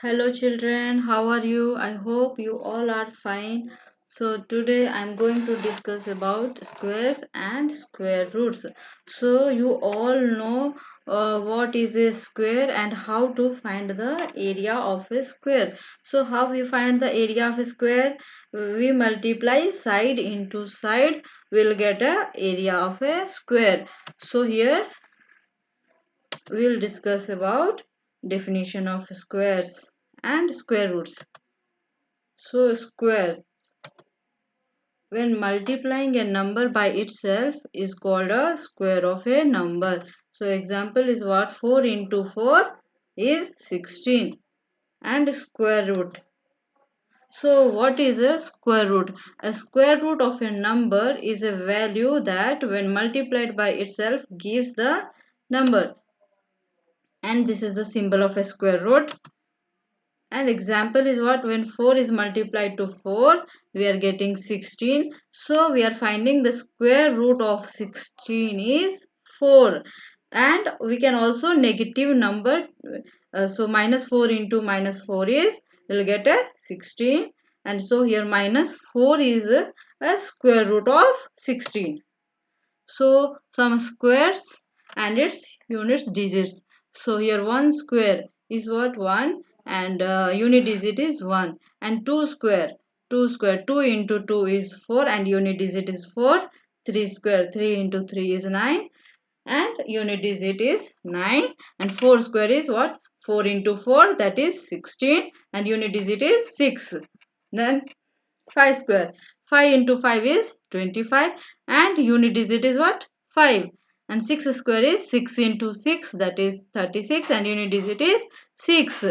Hello children, how are you? I hope you all are fine. So today I'm going to discuss about squares and square roots. So you all know what is a square and how to find the area of a square. So how we find the area of a square? We multiply side into side, we'll get a area of a square. So here we'll discuss about definition of squares and square roots. So square, when multiplying a number by itself, is called a square of a number. So example is what? 4 into 4 is 16 and square root. So what is a square root? A square root of a number is a value that when multiplied by itself gives the number, and this is the symbol of a square root. And example is what? When 4 is multiplied to 4, we are getting 16. So we are finding the square root of 16 is 4. And we can also negative number. So minus 4 into minus 4 is, we'll get a 16. And so here minus 4 is a square root of 16. So some squares and its units digits. So here 1 square is what? 1, and unit digit is 1, and 2 square, 2 into 2 is 4 and unit digit is 4. 3 square, 3 into 3 is 9 and unit digit is 9, and 4 square is what? 4 into 4, that is 16, and unit digit is 6. Then 5 square, 5 into 5 is 25 and unit digit is what? 5. And 6 square is 6 into 6, that is 36, and unit digit is 6.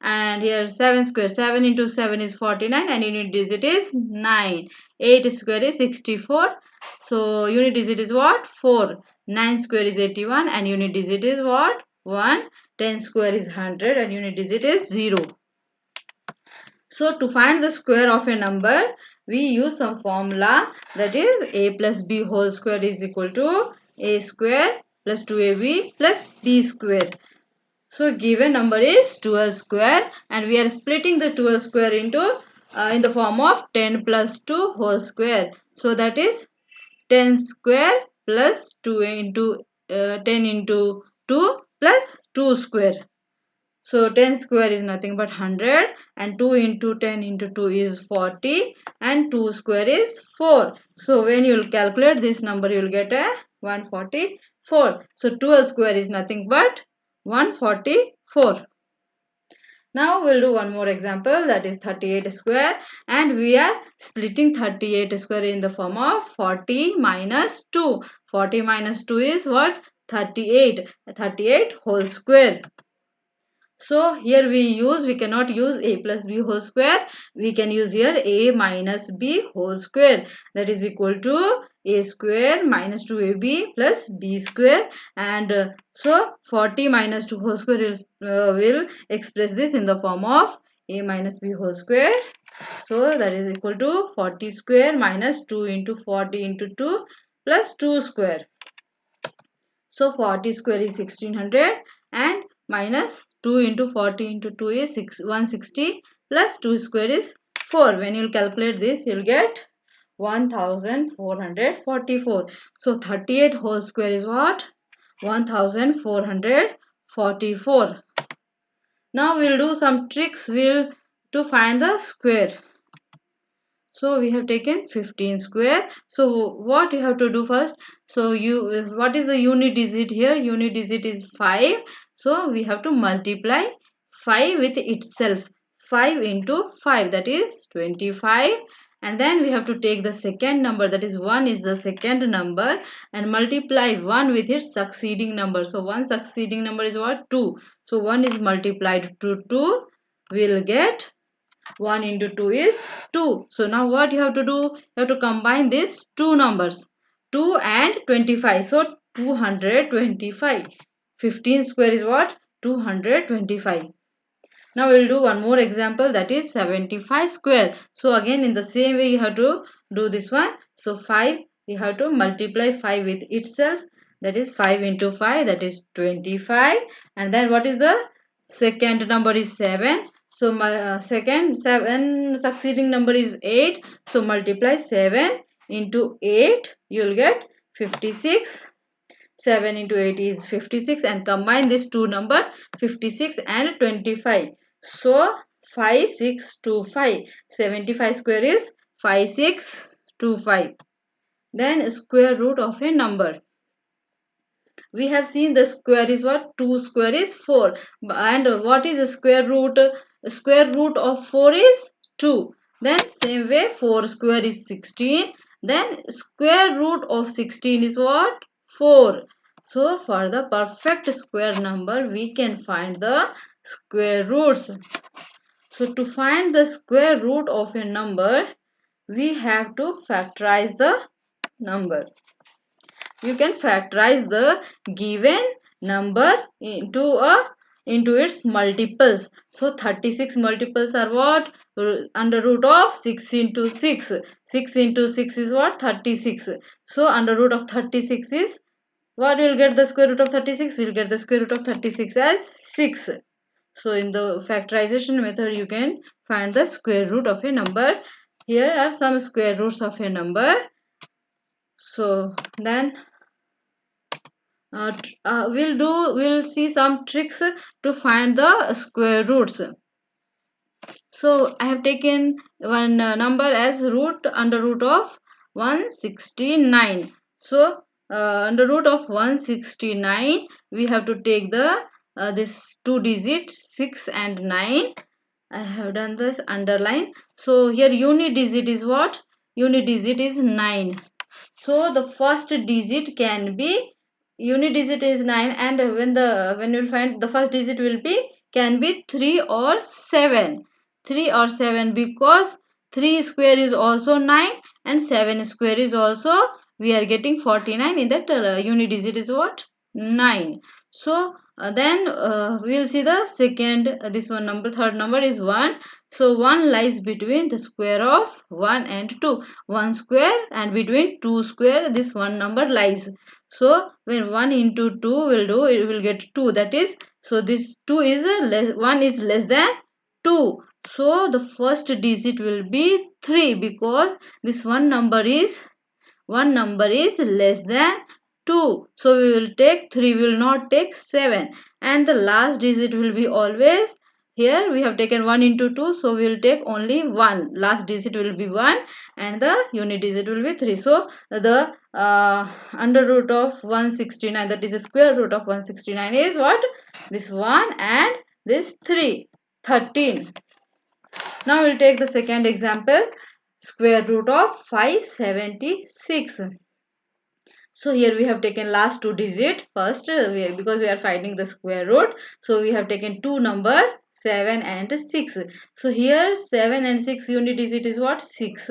And here 7 square, 7 into 7 is 49 and unit digit is 9. 8 square is 64, so unit digit is what? 4. 9 square is 81 and unit digit is what? 1. 10 square is 100 and unit digit is 0. So to find the square of a number, we use some formula, that is a plus b whole square is equal to a square plus 2ab plus b square. So given number is 12 square and we are splitting the 12 square into in the form of 10 plus 2 whole square. So that is 10 square plus 2 into 10 into 2 plus 2 square. So 10 square is nothing but 100 and 2 into 10 into 2 is 40 and 2 square is 4. So when you will calculate this number, you will get a 144. So 12 square is nothing but 144. Now we'll do one more example, that is 38 square, and we are splitting 38 square in the form of 40 minus 2. 40 minus 2 is what? 38. 38 whole square. So here we cannot use a plus b whole square. We can use here a minus b whole square. That is equal to a square minus 2ab plus b square. And so 40 minus 2 whole square will express this in the form of a minus b whole square. So that is equal to 40 square minus 2 into 40 into 2 plus 2 square. So 40 square is 1600 and minus 2 into 40 into 2 is 160 plus 2 square is 4. When you calculate this, you will get 1444. So 38 whole square is what? 1444. Now we will do some tricks to find the square. So we have taken 15 square. So what you have to do first? So what is the unit digit here? Unit digit is 5. So we have to multiply 5 with itself. 5 into 5, that is 25. And then we have to take the second number, that is 1 is the second number, and multiply 1 with its succeeding number. So 1 succeeding number is what? 2. So 1 is multiplied to 2. We will get 1 into 2 is 2. So now what you have to do? You have to combine these two numbers, 2 and 25. So 225. 15 square is what? 225. Now we will do one more example, that is 75 square. So again in the same way you have to do this one. So 5, you have to multiply 5 with itself. That is 5 into 5, that is 25. And then what is the second number is 7. So my second 7 succeeding number is 8. So multiply 7 into 8, you will get 56. 7 into 8 is 56, and combine these two number 56 and 25. So 5625. 75 square is 5625. Then square root of a number. We have seen the square is what? 2 square is 4. And what is the square root? Square root of 4 is 2. Then same way 4 square is 16. Then square root of 16 is what? 4. So for the perfect square number, we can find the square roots. So to find the square root of a number, we have to factorize the number. You can factorize the given number into its multiples. So 36 multiples are what? Under root of 6 into 6. 6 into 6 is what? 36. So under root of 36 is what? We'll get the square root of 36. We'll get the square root of 36 as 6. So in the factorization method, you can find the square root of a number. Here are some square roots of a number. So then we'll see some tricks to find the square roots. So I have taken one number as root under root of 169. So under root of 169, we have to take the this two digit 6 and 9. I have done this underline. So here unit digit is what? Unit digit is 9. So the first digit can be, unit digit is 9, and when you will find the first digit will be, can be 3 or 7. 3 or 7, because 3 square is also 9 and 7 square is also, we are getting 49. In that unit digit is what? 9. So then we will see the second, this one number, third number is 1. So 1 lies between the square of 1 and 2. 1 square, and between 2 square this one number lies. So when 1 into 2 will do, it will get 2. That is, so this 2 is less, 1 is less than 2. So the first digit will be 3, because this one number is less than 2. So we will take 3, we will not take 7. And the last digit will be always, here we have taken 1 into 2, so we will take only 1. Last digit will be 1 and the unit digit will be 3. So the under root of 169, that is the square root of 169 is what? This 1 and this 3. 13. Now we will take the second example. Square root of 576. So here we have taken last two digit first, because we are finding the square root. So we have taken two number 7 and 6. So here 7 and 6 unit digit is what? 6.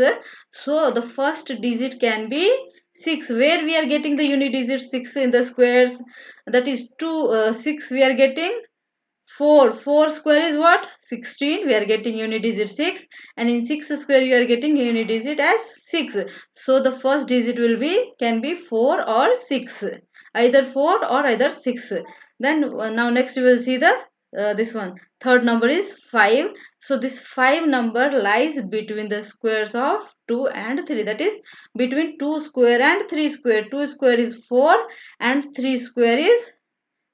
So the first digit can be 6. Where we are getting the unit digit 6 in the squares? That is 2, 6 we are getting 4. 4 square is what? 16. We are getting unit digit 6. And in 6 square you are getting unit digit as 6. So the first digit will be, can be 4 or 6. Either 4 or either 6. Then now next we will see the this one. Third number is 5. So this 5 number lies between the squares of 2 and 3. That is between 2 square and 3 square. 2 square is 4 and 3 square is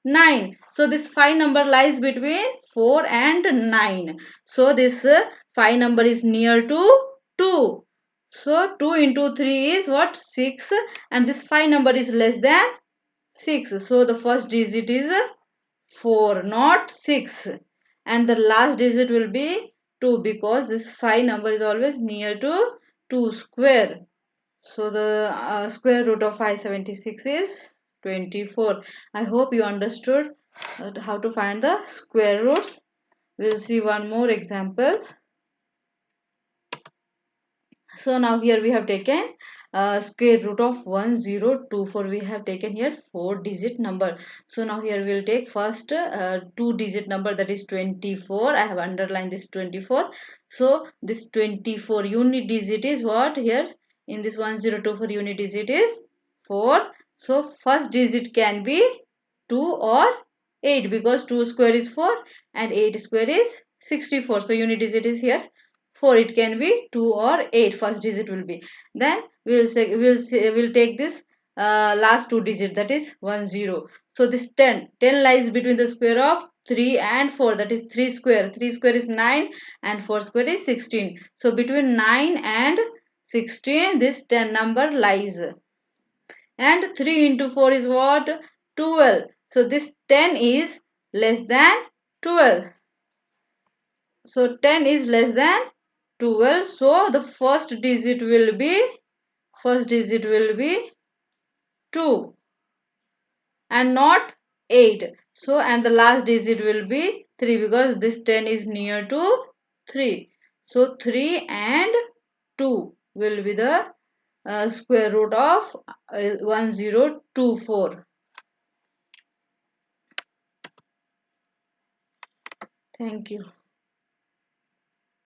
9. So this 5 number lies between 4 and 9. So this 5 number is near to 2. So 2 into 3 is what? 6. And this 5 number is less than 6. So the first digit is 4, not 6. And the last digit will be 2, because this 5 number is always near to 2 square. So the square root of 576 is 24. I hope you understood how to find the square roots. We'll see one more example. So now here we have taken square root of 1024. We have taken here 4 digit number. So now here we'll take first 2 digit number, that is 24. I have underlined this 24. So this 24 unit digit is what? Here in this 1024 unit digit is 4. So first digit can be 2 or 8, because 2 square is 4 and 8 square is 64. So unit digit is here 4. It can be 2 or 8. First digit will be. Then we'll take this last two digit, that is 10. So this 10. 10 lies between the square of 3 and 4, that is 3 square. 3 square is 9 and 4 square is 16. So between 9 and 16 this 10 number lies. And 3 into 4 is what? 12. So this 10 is less than 12. So 10 is less than 12. So the first digit will be 2 and not 8. So and the last digit will be 3 because this 10 is near to 3. So 3 and 2 will be the square root of 1024. Thank you.